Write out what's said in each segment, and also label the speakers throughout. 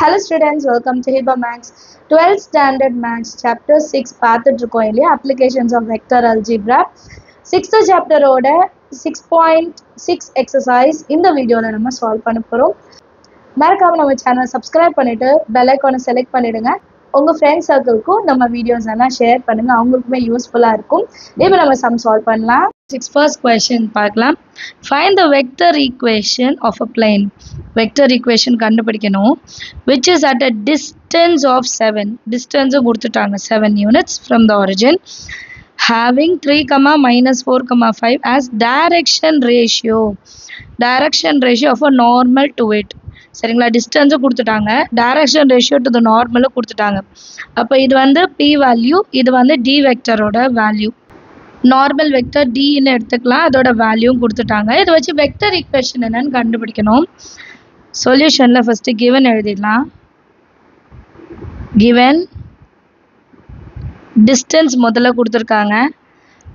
Speaker 1: Hello students, welcome to Hiba Max 12th Standard Max Chapter 6 பார்த்துட்டு இருக்கோம் இல்லையா Applications of Vector Algebra 6th chapter ஓட 6.6 exercise இந்த வீடியோல நம்ம சால்வ் பண்ண போறோம். மறக்காம நம்ம சேனல் சப்ஸ்கிரைப் பண்ணிட்டு பெல் ஐகானை செலக்ட் பண்ணிடுங்க. உங்க ஃப்ரெண்ட்ஸ் சர்க்கிள்க்கும் நம்ம வீடியோஸ் எல்லாம் ஷேர் பண்ணுங்க, அவங்களுக்குமே யூஸ்ஃபுல்லா இருக்கும். இப்போ நம்ம சம் சால்வ் பண்ணலாம். First question பார்க்கலாம். Find the vector equation of a plane. Vector equation கண்டுபிடிக்கணும் which is at a distance of 7. Distance கொடுத்துட்டாங்க 7 units from the origin. Having 3, -4, 5 as direction ratio of a normal to it. சரிங்களா, distance கொடுத்துட்டாங்க, direction ratio to the நார்மலும் கொடுத்துட்டாங்க. அப்போ இது வந்து B value, இது வந்து டி வெக்டரோட வேல்யூ. நார்மல் வெக்டர் டின்னு எடுத்துக்கலாம், அதோட வேல்யூவும் கொடுத்துட்டாங்க. இதை வச்சு வெக்டர் ஈக்குவேஷன் என்னன்னு கண்டுபிடிக்கணும். சொல்யூஷனில் ஃபஸ்ட்டு கிவன் எழுதிடலாம். கிவன் டிஸ்டன்ஸ் முதல்ல கொடுத்துருக்காங்க,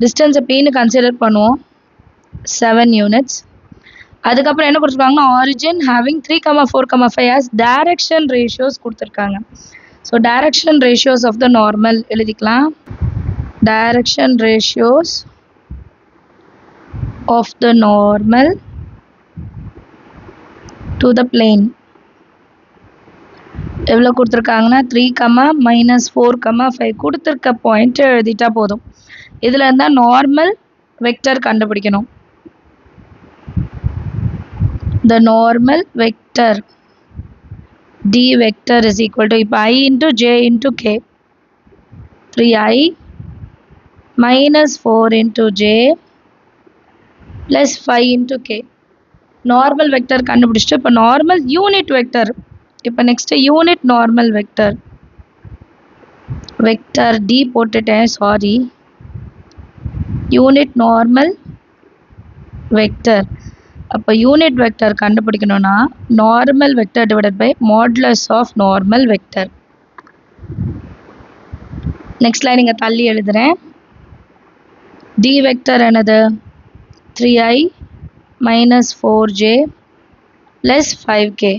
Speaker 1: டிஸ்டன்ஸை பின்னு கன்சிடர் பண்ணுவோம் 7 யூனிட்ஸ். அதுக்கப்புறம் என்ன கொடுத்துருக்காங்கன்னா origin having 3, 4, 5 as direction ratios கொடுத்துருக்காங்க. So direction ratios of the normal எழுதிக்கலாம். Direction ratios of the normal to the plane எவ்வளோ கொடுத்துருக்காங்கன்னா 3, -4, 5 கொடுத்துருக்க பாயிண்ட் எழுதிட்டா போதும். இதில் இருந்தால் நார்மல் வெக்டர் கண்டுபிடிக்கணும். The normal vector d vector is equal to I into j into k. 3i minus 4 into j plus 5 into k. Normal vector கண்டுபிடிச்சிட்டு இப்போ normal unit vector. இப்போ next unit normal vector. Vector d போட்டுட்டேன், sorry. Unit normal vector. அப்போ unit vector கண்டுபிடிக்கணும்னா normal vector divided by modulus of normal vector. Next line இங்கே தள்ளி எழுதுகிறேன். D vector என்னது 3i minus 4j plus 5k.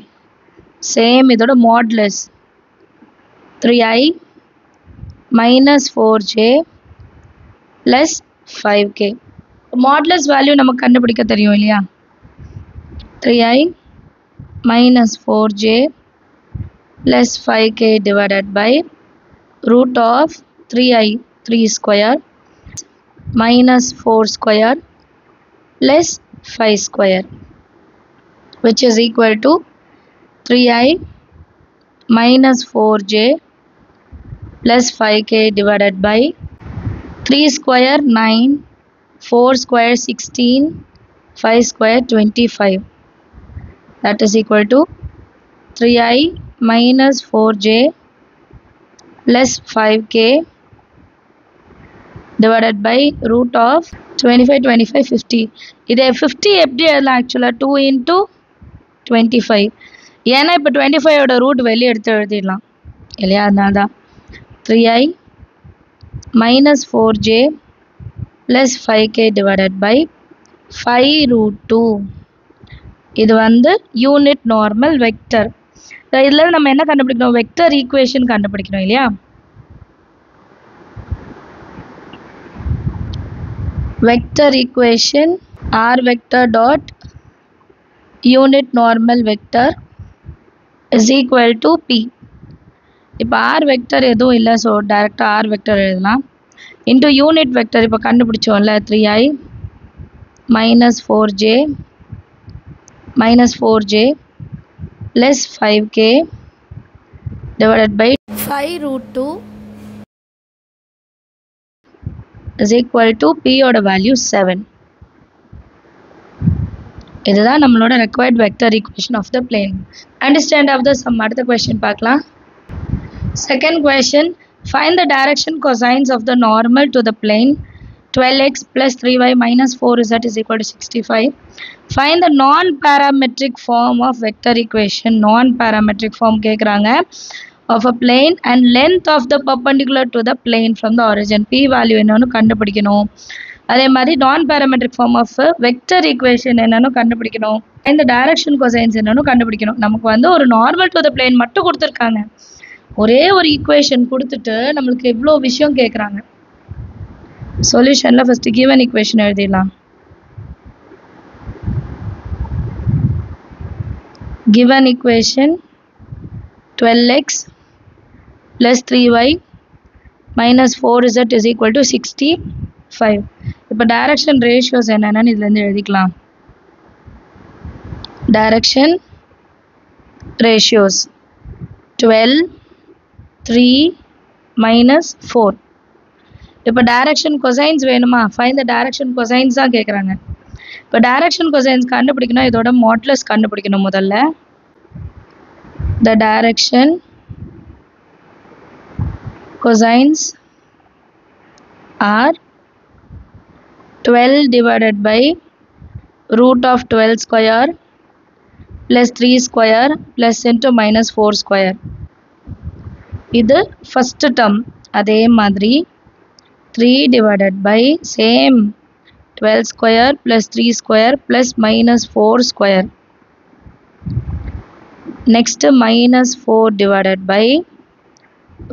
Speaker 1: Same இதோட modulus 3i minus 4j plus 5k. Modulus value நமக்கு கண்டுபிடிக்க தெரியும் இல்லையா. 3i minus 4j plus 5k divided by root of 3i 3 square minus 4 square plus 5 square which is equal to 3i minus 4j plus 5k divided by 3 square 9, 4 square 16, 5 square 25. That is equal to 3i minus 4j plus 5k divided by root of 25, 25, 50. இது 50 எப்படி எழுதலாம் ஆக்சுவலாக 2 into 25. ஏன்னா இப்போ 25ஓட root வெளியே எடுத்து எழுதிடலாம் இல்லையா, அதனால தான் 3i minus 4j plus 5k divided by 5 root 2. இது வந்து யூனிட் நார்மல் வெக்டர். இதில் நம்ம என்ன கண்டுபிடிக்கணும், வெக்டர் ஈக்குவேஷன் கண்டுபிடிக்கணும் இல்லையா. Vector equation r vector dot unit normal vector is equal to p. இப்போ ஆர் வெக்டர் எதுவும் இல்லை, ஸோ டைரெக்டாக ஆர் வெக்டர் எழுதலாம். இன்ட்டு யூனிட் வெக்டர் இப்போ கண்டுபிடிச்சோம்ல 3i minus 4j plus 5k divided by 5 root 2 is equal to p ஓட value 7. இதுதான் நம்மளோட required vector equation of the plane. Understand of the sum. அடுத்த question பார்க்கலாம். Second question, find the direction cosines of the normal to the plane 12x plus 3y minus 4z is equal to 65. Find the non-parametric form of vector equation. Non-parametric form கேட்குறாங்க of a plane and length of the perpendicular to the plane from the origin. P value என்னன்னு கண்டுபிடிக்கணும். அதே மாதிரி நான் parametric form of vector equation என்னன்னு கண்டுபிடிக்கணும். இந்த direction cosines என்னன்னு கண்டுபிடிக்கணும். நமக்கு வந்து ஒரு நார்மல் டு த பிளேன் மட்டும் கொடுத்துருக்காங்க. ஒரே ஒரு ஈக்குவேஷன் கொடுத்துட்டு நம்மளுக்கு எவ்வளோ விஷயம் கேட்குறாங்க. சொல்யூஷனில் ஃபஸ்ட்டு கிவன் ஈக்குவேஷன் எழுதிடலாம். given equation 12x plus 3y minus 4z is equal to 65. இப்போ direction ratios என்னன்னு இதுலேருந்து எழுதிக்கலாம். direction ratios 12 3 minus 4. இப்போ direction cosines வேணுமா? find the direction cosines தான் கேட்குறாங்க. இப்போ direction cosines கண்டுபிடிக்கணும். இதோட modulus கண்டுபிடிக்கணும். முதல்ல the direction cosines are 12 divided by root of 12 square plus 3 square plus into minus 4 square. இது first term. அதே மாதிரி 3 divided by same 12 square plus 3 square plus minus 4 square. Next minus 4 divided by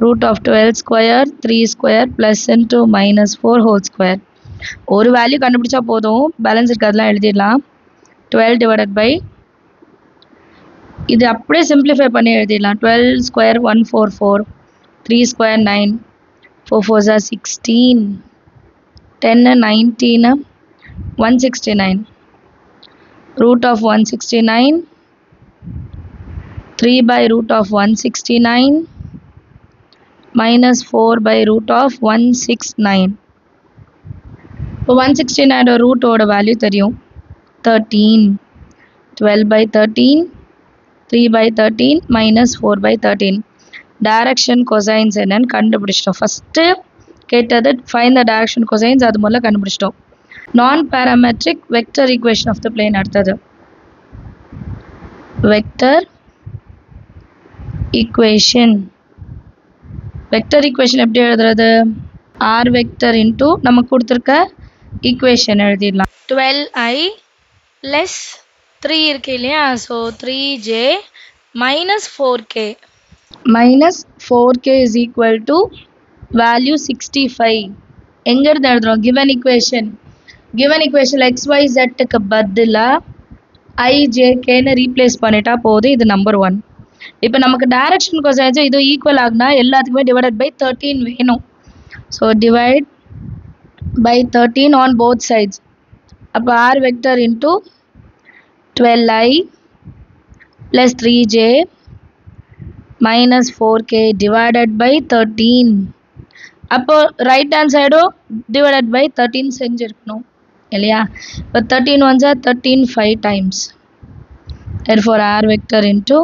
Speaker 1: root of 12 square 3 square plus into minus 4 whole square. ஒரு value கண்டுபிடிச்சா போதும், balance இருக்கிறதுலாம் எழுதிடலாம். 12 divided by இது அப்படியே சிம்பிளிஃபை பண்ணி எழுதிடலாம். 12 square 144 3 square 9 4 4s are 16 10 19 169 root of 169 3 by root of 169 minus 4 by root of 169. இப்போ 169 root ஓட வேல்யூ தெரியும் 13. 12 by 13 3 by 13 minus 4 by 13. direction cosines என்னன்னு கண்டுபிடிச்சிட்டோம். ஃபஸ்ட்டு கேட்டது find the direction cosines, அது முதல்ல கண்டுபிடிச்சிட்டோம். நான் parametric vector equation of the plane அடுத்தது. வெக்டர் ஈக்குவேஷன் வெக்டர் ஈக்குவேஷன் எப்படி எழுதுறது? ஆர் வெக்டர் இன்டூ நமக்கு கொடுத்துருக்க ஈக்குவேஷன் எழுதிடலாம். 12i less 3 இருக்கு இல்லையா, so 3j minus 4k minus 4k is equal to value 65. எங்கேருந்து எழுதுறோம்? given equation xyzக்கு பதிலாக ijkன்னு ரீப்ளேஸ் பண்ணிட்டா போதும். இது நம்பர் 1. இப்போ நமக்கு டைரக்ஷன் கொசைன்ஸ் இது ஈக்குவல் ஆகுனா எல்லாத்துக்குமே டிவைடட் பை 13 வேணும். So divide by 13 on both sides. அப்போ r vector into 12i plus 3j minus 4k divided by 13. அப்போ ரைட் ஹேண்ட் சைடும் டிவைடட் பை 13 செஞ்சுருக்கணும் இல்லையா? இப்போ 13 ones are 13 5 times. Therefore r vector into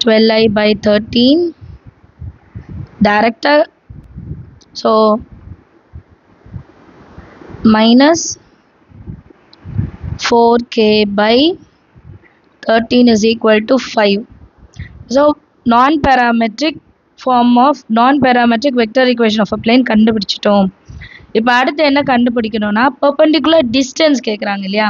Speaker 1: 12i by 13 direct. So minus 4k by 13 is equal to 5. So non-parametric form of non-parametric vector equation of a plane கண்டுபிடிச்சிட்டோம். இப்போ அடுத்து என்ன கண்டுபிடிக்கணும்னா perpendicular distance கேட்குறாங்க இல்லையா?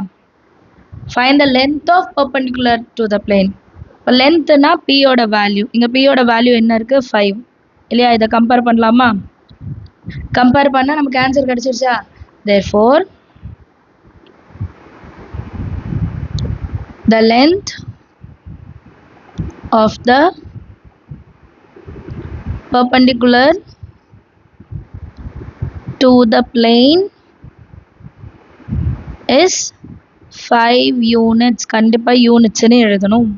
Speaker 1: find the length of perpendicular to the plane. இப்போ லென்த்னா p ஓட value, இங்கே p ஓட வேல்யூ என்ன இருக்குது? 5 இல்லையா? இதை கம்பேர் பண்ணலாமா? கம்பேர் பண்ணால் நமக்கு answer கிடச்சிருச்சா? therefore the length of the perpendicular to the plane is 5 units. கண்டிப்பா units னு எழுதணும்.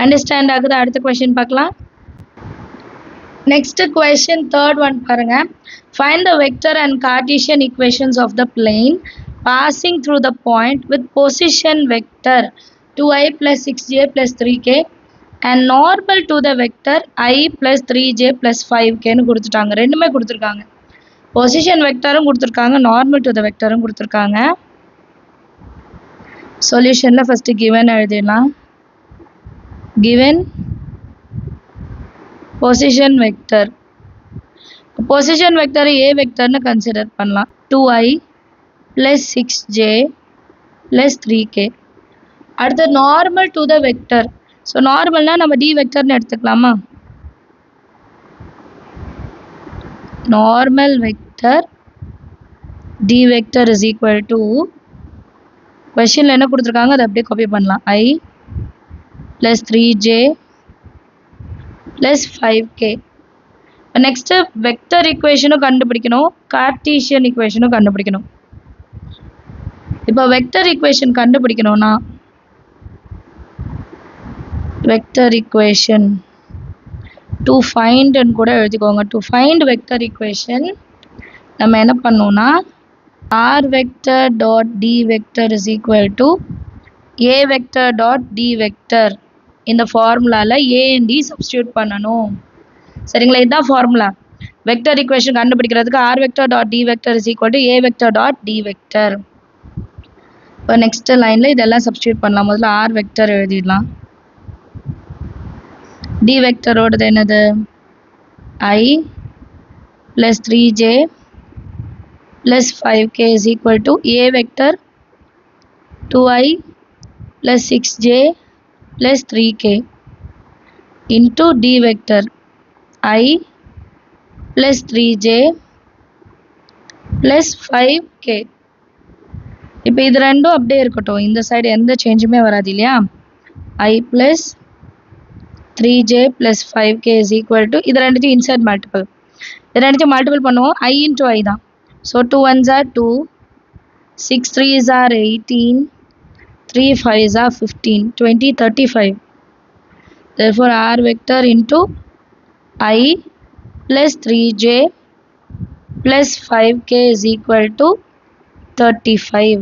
Speaker 1: அண்டர்ஸ்டாண்ட் ஆகுது? அடுத்த क्वेश्चन பார்க்கலாம். நெக்ஸ்ட் क्वेश्चन third one பாருங்க. find the vector and Cartesian equations of the plane passing through the point with position vector 2i plus 6j plus 3k and normal to the vector I plus 3j plus 5k னு கொடுத்துட்டாங்க. ரெண்டுமே கொடுத்துருக்காங்க. Position வெக்டரும் கொடுத்துருக்காங்க, normal to த வெக்டரும் கொடுத்துருக்காங்க. சொல்யூஷனில் first given எழுதிடலாம். Given position vector. Position வெக்டரை ஏ வெக்டர்னு consider பண்ணலாம். 2i plus 6j plus 3k. அடுத்து normal to the vector. So normalனா நம்ம d vectorனு எடுத்துக்கலாமா? Normal vector d vector is equal to questionல என்ன கொடுத்திருக்காங்க அதை அப்படியே காப்பி பண்ணலாம். I plus 3j plus 5k. Next vector equation கண்டுபிடிக்கணும், Cartesian equation கண்டுபிடிக்கணும். இப்போ vector equation கண்டுபிடிக்கணும்னா vector equation to find ன்னு கூட எழுதிக்கோங்க. To find vector equation நம்ம என்ன பண்ணோம்னா r vector dot d vector is equal to a vector dot d vector. இந்த ஃபார்முலால a and d சப்ஸ்டிட்யூட் பண்ணணும். சரிங்களா? இதுதான் ஃபார்முலா. வெக்டர் ஈக்குவேஷன் கண்டுபிடிக்கிறதுக்கு r vector dot d vector is equal to a vector dot d vector. இப்போ next லைன்ல இதெல்லாம் substitute பண்ணலாம். முதல்ல r vector எழுதிடலாம். d vector ஓடது என்னது? I plus 3j plus 5k is equal to a vector 2i plus 6j plus 3k into d vector I plus 3j plus 5k. இப்போ இது ரெண்டும் அப்படியே இருக்கட்டும். இந்த சைடு எந்த சேஞ்சுமே வராது இல்லையா? I plus 3j plus 5k is equal to இது ரெண்டுத்தையும் இன்சைட் மல்டிபிள். இது ரெண்டுத்தையும் மல்டிபிள் பண்ணுவோம். I into I தான். So 2 1s are 2, 6 3s are 18, 3 5s are 15, 20 35. Therefore r vector into I plus 3j plus 5k is equal to 35.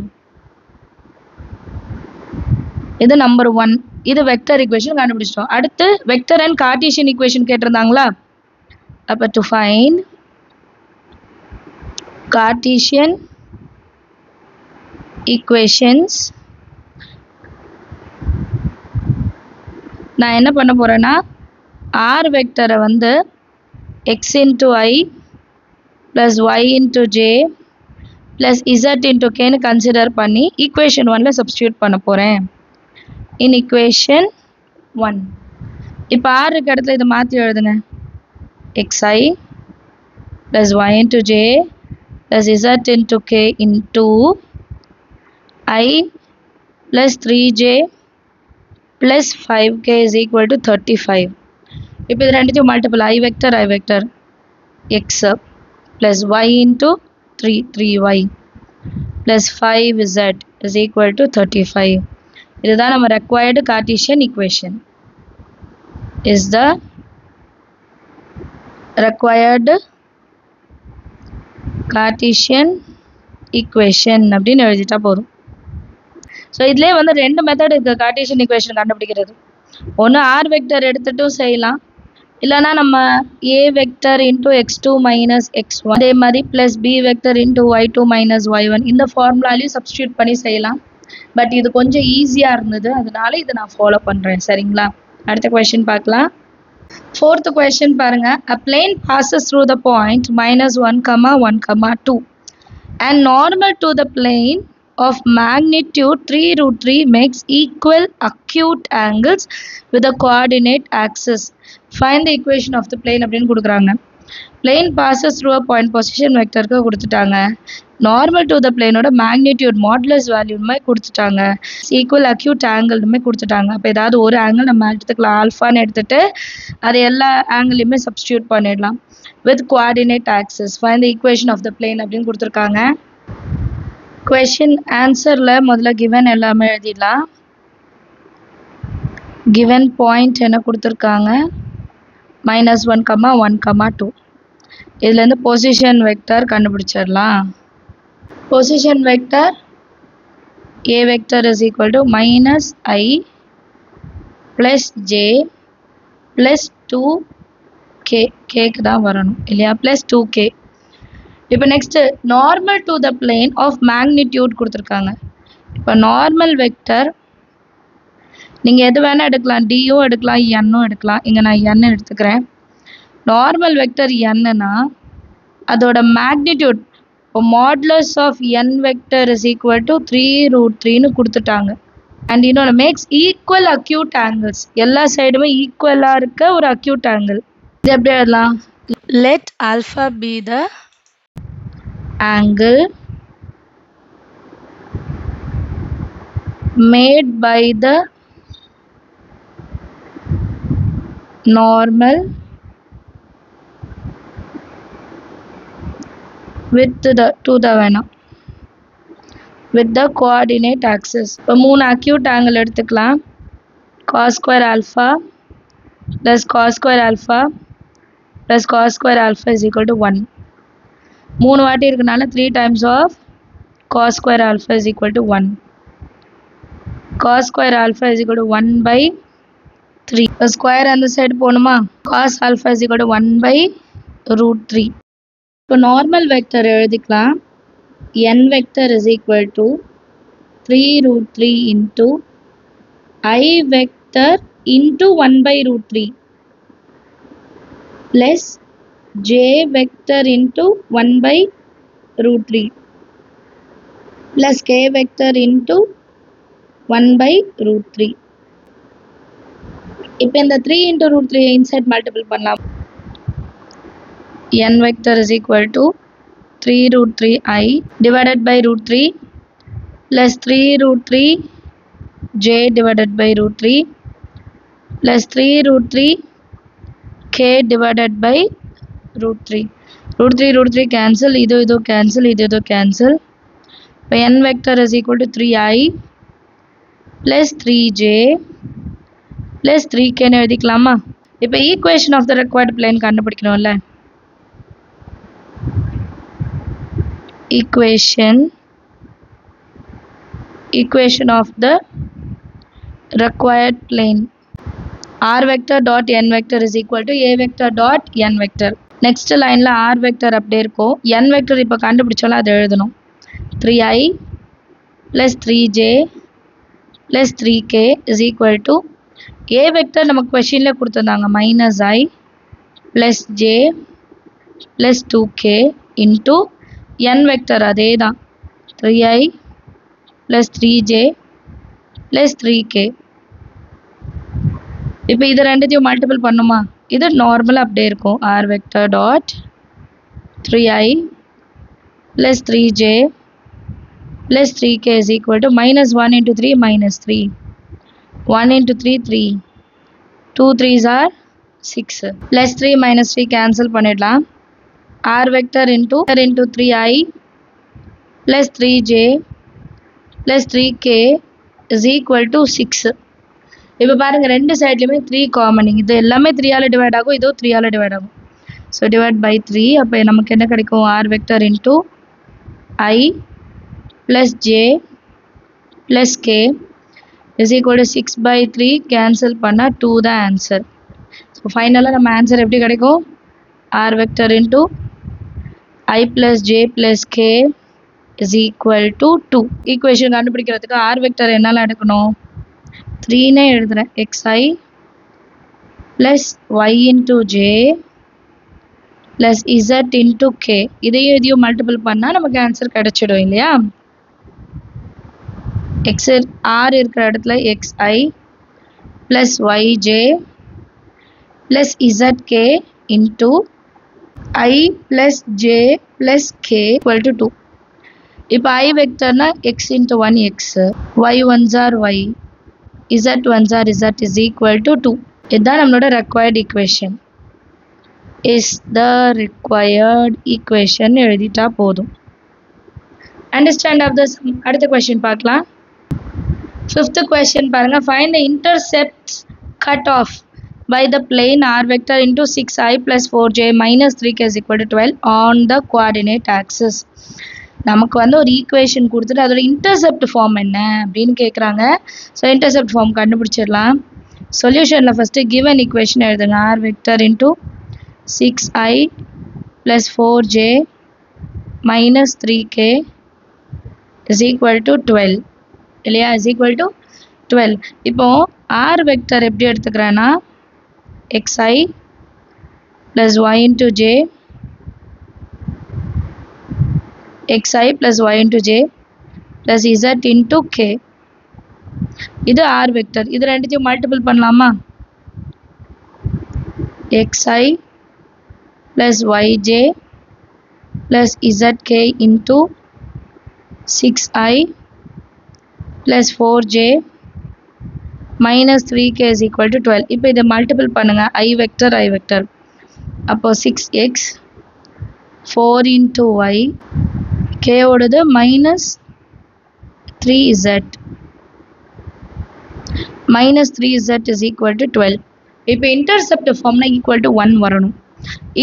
Speaker 1: இது number 1. இது vector equation கண்டுபிடிச்சிட்டோம். அடுத்து வெக்டர் அண்ட் கார்ட்டீசியன் ஈக்குவேஷன் கேட்டிருந்தாங்களா? அப்போ to find Cartesian equations நான் என்ன பண்ண போறேன்னா r வெக்டரை வந்து x into I plus y into j plus z into k னு கன்சிடர் பண்ணி ஈக்குவேஷன் 1ல சப்ஸ்டிட்யூட் பண்ண போறேன். in equation 1 இப்போ r இருக்க இடத்துல இதை மாற்றி எழுதுங்க. xi plus y into j plus z into k into I plus 3j plus 5k is equal to 35. இப்போ இது ரெண்டுத்தையும் multiple I vector x plus y into 3y plus 5z is equal to 35. இதுதான் நம்ம required Cartesian equation. Is the required Cartesian equation அப்படின்னு எழுதிட்டா போதும். So இதுலேயே வந்து ரெண்டு மெத்தட் இருக்குது கார்ட்டீசியன் ஈக்குவேஷன் கண்டுபிடிக்கிறது. ஒன்று ஆர் வெக்டர் எடுத்துட்டும் செய்யலாம், இல்லைனா நம்ம ஏ vector into x2 minus x1 அதே மாதிரி plus b vector into y2 minus y1 இந்த ஃபார்முலாலையும் சப்ஸ்டியூட் பண்ணி செய்யலாம். பட் இது கொஞ்சம் ஈஸியாக இருந்தது, அதனால இதை நான் ஃபாலோ பண்ணுறேன். சரிங்களா? அடுத்த கொஷின் பார்க்கலாம். ஃபோர்த் கொஷின் பாருங்க. A plane passes through the point -1, 1, 2 and normal to the plane of magnitude 3√3 makes equal acute angles with the coordinate axis. Find the equation of the plane அப்படின்னு கொடுக்குறாங்க. plane passes through a point position vectorக்கு கொடுத்துட்டாங்க. normal to the plane ஓட magnitude modulus வேல்யூமே கொடுத்துட்டாங்க. equal acute angleமே கொடுத்துட்டாங்க. அப்போ ஏதாவது ஒரு angle நம்ம எடுத்துக்கலாம், ஆல்ஃபான்னு எடுத்துட்டு அது எல்லா ஆங்கிளையுமே சப்ஸ்டியூட் பண்ணிடலாம். with coordinate axis find the equation of the plane அப்படின்னு கொடுத்துருக்காங்க. question answerல முதல்ல given எல்லாமே எழுதிடலாம். given point என்ன கொடுத்துருக்காங்க? -1, 1, 2. இதுலேருந்து பொசிஷன் வெக்டர் கண்டுபிடிச்சிடலாம். Position vector a vector is equal to -i plus j plus 2k, kக்கு தான் வரணும் இல்லையா? plus 2k. இப்போ next normal to the plane of magnitude கொடுத்துருக்காங்க. இப்போ நார்மல் வெக்டர் நீங்கள் எது வேணால் எடுக்கலாம், டியும் எடுக்கலாம், எண்ணும் எடுக்கலாம். இங்கே நான் எண் எடுத்துக்கிறேன். நார்மல் வெக்டர் என்னன்னா அதோட மேக்னிடியூட் இப்போ modulus of n vector is equal to 3 root 3ன்னு கொடுத்துட்டாங்க. அண்ட் இன்னொன்று மேக்ஸ் ஈக்குவல் அக்யூட் ஆங்கிள்ஸ், எல்லா சைடுமே ஈக்குவலாக இருக்க ஒரு அக்யூட் ஆங்கிள். இது எப்படி எழுதலாம்? Let alpha be the angle made by the normal with the coordinate axis. இப்போ 3 acute angle எடுத்துக்கலாம். cos square alpha plus cos square alpha plus cos square alpha is equal to 1. 3 வாட்டி இருக்கனால 3 times of cos square alpha is equal to 1. cos square alpha is equal to 1 by 3. இப்போ square அந்த side போகணுமா? cos alpha is equal to 1 by root 3. இப்போ normal vector எழுதிக்கலாம். n vector is equal to 3 root 3 into I vector into 1 by root 3 plus j vector into 1 by root 3 plus k vector into 1 by root 3. இப்போ இந்த 3 into root 3 inside multiple பண்ணலாம். n vector is equal to 3 root 3 I divided by root 3 plus 3 root 3 j divided by root 3 plus 3 root 3 k divided by root 3. root 3 cancel, இது cancel, இது cancel. இப்போ n vector is equal to 3i plus 3j plus 3k ன்னு எழுதிக்கலாமா? இப்போ equation of the required plane கண்டுபிடிக்கணும்ல. equation of the required plane r vector dot n vector is equal to a vector dot n vector. next lineல r vector அப்படியே இருக்கும். n vector இப்போ கண்டுபிடிச்சாலும் அதை எழுதணும். 3i plus 3j plus 3k is equal to a vector நமக்கு questionல கொடுத்திருந்தாங்க minus I plus j plus 2k into n vector அதே தான் 3i plus 3j plus 3k. இப்போ இது ரெண்டுத்தையும் மல்டிபிள் பண்ணுமா? இது நார்மலாக அப்படியே இருக்கும். r vector dot 3i plus 3j plus 3k is equal to minus 1 into 3 minus 3. 1 into 3 3. 2 3s are 6. Plus 3 minus 3 cancel பண்ணிடலாம். r vector into 3i plus 3j plus 3k is equal to 6. இப்போ பாருங்க ரெண்டு சைட்லையுமே 3 common. இது எல்லாமே 3 all divide ஆகும், இதோ 3 all divide ஆகும். So divide by 3. அப்போ நமக்கு என்ன கிடைக்கும்? r vector into I plus j plus k is equal to 6 by 3 cancel பண்ணால் 2 தான் ஆன்சர். ஸோ ஃபைனலாக நம்ம ஆன்சர் எப்படி கிடைக்கும்? r vector into I plus j plus k is equal to 2. Equation கண்டுபிடிக்கிறதுக்கு r vector என்னால் எடுக்கணும்? 3னே எழுதுறேன். xi plus y into j plus z into k. இதையும் மல்டிபிள் பண்ணால் நமக்கு ஆன்சர் கிடைச்சிடும் இல்லையா? r இருக்கிற இடத்துல xi plus yj plus zk into I plus j plus k equal to 2. இப்போ I vectorனா x into 1 x, y ones are y, z ones are z is equal to 2. இதுதான் நம்மளோட required equation. is the required equation எழுதிட்டா போதும். Understand of the sum. அடுத்த question பார்க்கலாம். 5th question பாருங்க. Find the intercepts cut off by the plane r vector into 6i plus 4j minus 3k is equal to 12 on the coordinate axis. நமக்கு வந்து ஒரு equation கொடுத்துட்டு அதோட intercept form என்ன அப்படின்னு கேட்குறாங்க. ஸோ இன்டர்செப்ட் ஃபார்ம் கண்டுபிடிச்சிடலாம். சொல்யூஷனில் ஃபஸ்ட்டு கிவன் ஈக்குவேஷன் எழுதுங்க. R vector into 6i plus 4j minus 3k is equal to 12 இல்லையா? Is equal to 12. இப்போது ஆர் வெக்டர் எப்படி எடுத்துக்கிறேன்னா xi plus y into j xi plus y into j plus z into k. இது r vector. இது ரெண்டுத்தையும் multiple பண்ணலாமா? xi plus yj plus zk into 6i plus 4j minus 3k is equal to 12. இப்போ இதை multiple பண்ணுங்க. I vector. அப்போ 6x 4 into y k ஓடது minus 3z minus 3z is equal to 12. இப்போ intercept formனா equal to 1 வரணும்.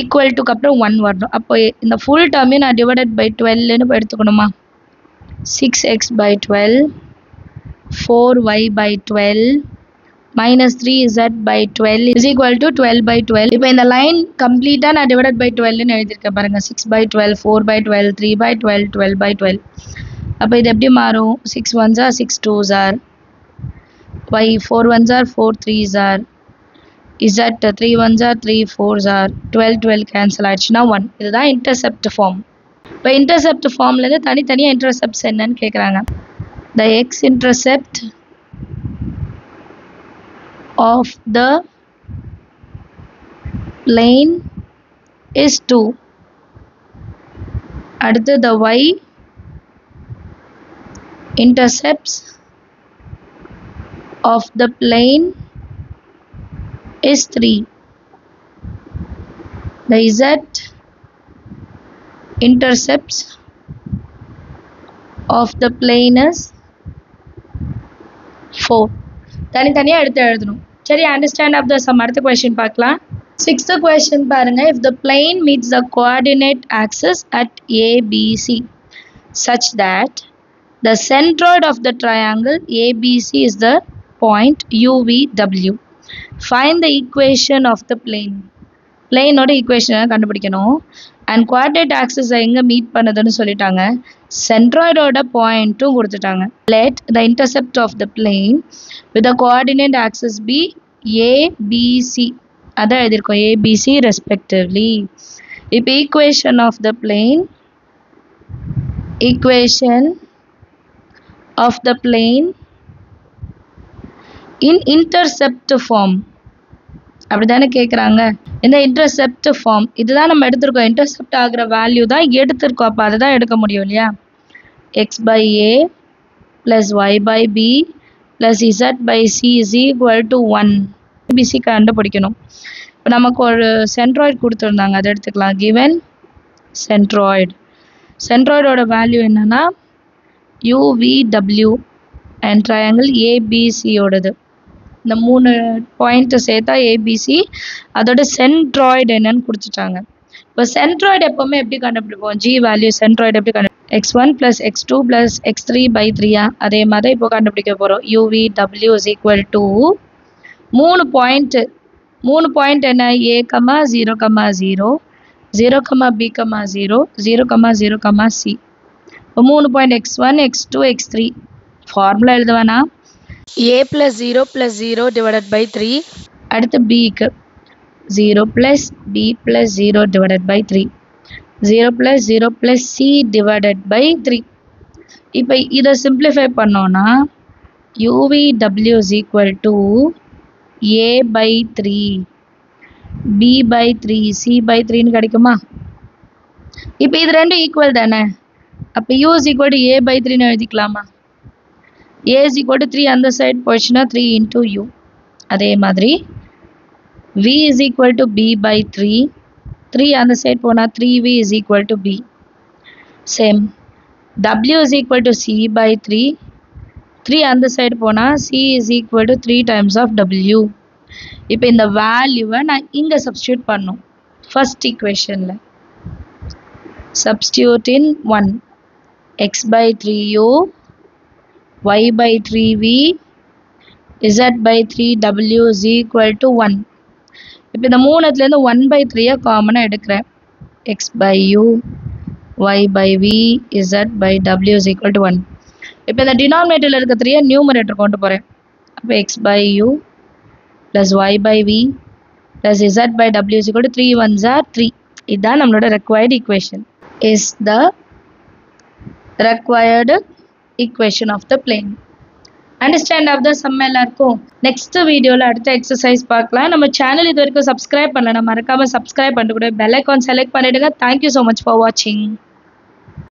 Speaker 1: equal to அப்புறம் 1 வரணும். அப்போ இந்த full term நான் divided by 12 னு எடுத்துக்கணுமா? 6x by 12 4y by 12 minus 3z by 12 is equal to 12 by 12. இப்போ இந்த லைன் கம்ப்ளீட்டா நான் divided by 12 னு எழுதிருக்கேன் பாருங்க. 6 by 12 4 by 12 3 by 12 12 by 12. அப்போ இது எப்படி மாறும்? 6 1s are 6 2s are y 4 1s are 4 3s are z 3 1s are 3 4s are 12 12 cancel ஆயிடுச்சுனா 1. இதுதான் intercept form. இப்போ intercept formல இருந்து தனித்தனியா intercepts என்னன்னு கேக்குறாங்க. The x-intercept of the plane is 2. அடுத்து the y-intercepts of the plane is 3. The z-intercepts of the plane is 4. தனித்தனியா எடுத்து எழுதணும். சரி, understand of the sum. அடுத்த question பார்க்கலாம். 6th question பாருங்க. If the plane meets the coordinate axis at ABC such that the centroid of the triangle ABC is the point UVW, find the equation of the plane. plane ஓட equation கண்டுபிடிக்கணும். and coordinate axis எங்க meet பண்ணுதுன்னு சொல்லிட்டாங்க. centroid ஓட பாயிண்ட்டும் கொடுத்துட்டாங்க. let the intercept of the plane with the coordinate axis be ABC. அதான் எழுதிருக்கோம் ABC respectively. இப்போ equation of the plane in intercept form அப்படிதானே கேக்குறாங்க. இந்த intercept form இதுதான் நம்ம எடுத்திருக்கோம். intercept ஆகுற வேல்யூ தான் எடுத்திருக்கோம். அப்ப அதை தான் எடுக்க முடியும் இல்லையா? x by a plus y by b plus z by c is equal to 1. ABC கண்டுபிடிக்கணும். இப்போ நமக்கு ஒரு centroid கொடுத்திருந்தாங்க, அதை எடுத்துக்கலாம். given centroid ஓட வேல்யூ என்னன்னா UVW and triangle ABC ஓடது. இந்த மூணு பாயிண்ட் சேர்த்தா ABC, அதோட centroid என்னன்னு கொடுத்துட்டாங்க. இப்போ centroid எப்பவுமே எப்படி கண்டுபிடிப்போம்? G வேல்யூ centroid எப்படி x1 plus x2 plus x3 by 3 அதே மாதிரி இப்போ கண்டுபிடிக்க போறோம். UVW is equal to மூணு பாயிண்ட் என்ன? A, 0, 0 0, B, 0 0, 0, C. இப்போ மூணு point x1 x2 x3 formula எழுதுவேனா? a plus 0 divided by 3. அடுத்து b க்கு 0 plus b plus 0 divided by 3. 0 plus c divided by 3. இப்போ இதை simplify பண்ணோம்னா UVW is equal to a by 3 b by 3 c by 3 ன்னு கிடைக்குமா? இப்போ இது ரெண்டும் ஈக்குவல் தானே. அப்போ u is equal to a by 3 ன்னு எழுதிக்கலாமா? a is equal to 3 அந்த சைடு போச்சுன்னா 3 into u. அதே மாதிரி v is equal to b by 3. 3 அந்த சைடு போனா 3v is equal to b. Same. w is equal to c by 3. 3 அந்த side போனா c is equal to 3 times of w. இப்போ இந்த வேல்யூவை நான் இங்க சப்ஸ்டிட்யூட் பண்ணும். ஃபர்ஸ்ட் ஈக்குவேஷன்ல substitute in 1. x by 3u y by 3v z by 3w is equal to 1. இப்போ இந்த மூணுத்துலேருந்து 1 by 3 காமனாக எடுக்கிறேன். x by u y by v z by w is equal to 1. இப்போ இந்த டினாமினேட்டரில் இருக்க 3 நியூமரேட்டர் கொண்டு போகிறேன். அப்போ x by u plus y by v plus z by w is equal to 3 1s are 3. இதுதான் நம்மளோட required equation. Is the required equation of the plane. Understand of the sum எல்லாருக்கும் நெக்ஸ்ட் வீடியோவில் அடுத்த exercise பார்க்கலாம். நம்ம channel இது வரைக்கும் subscribe பண்ணல, மறக்காமல் சப்ஸ்கிரைப் பண்ணிட்டு கூட பெல் ஐக்கான் செலக்ட் பண்ணிவிடுங்க. தேங்க்யூ ஸோ மச் ஃபார் வாட்சிங்.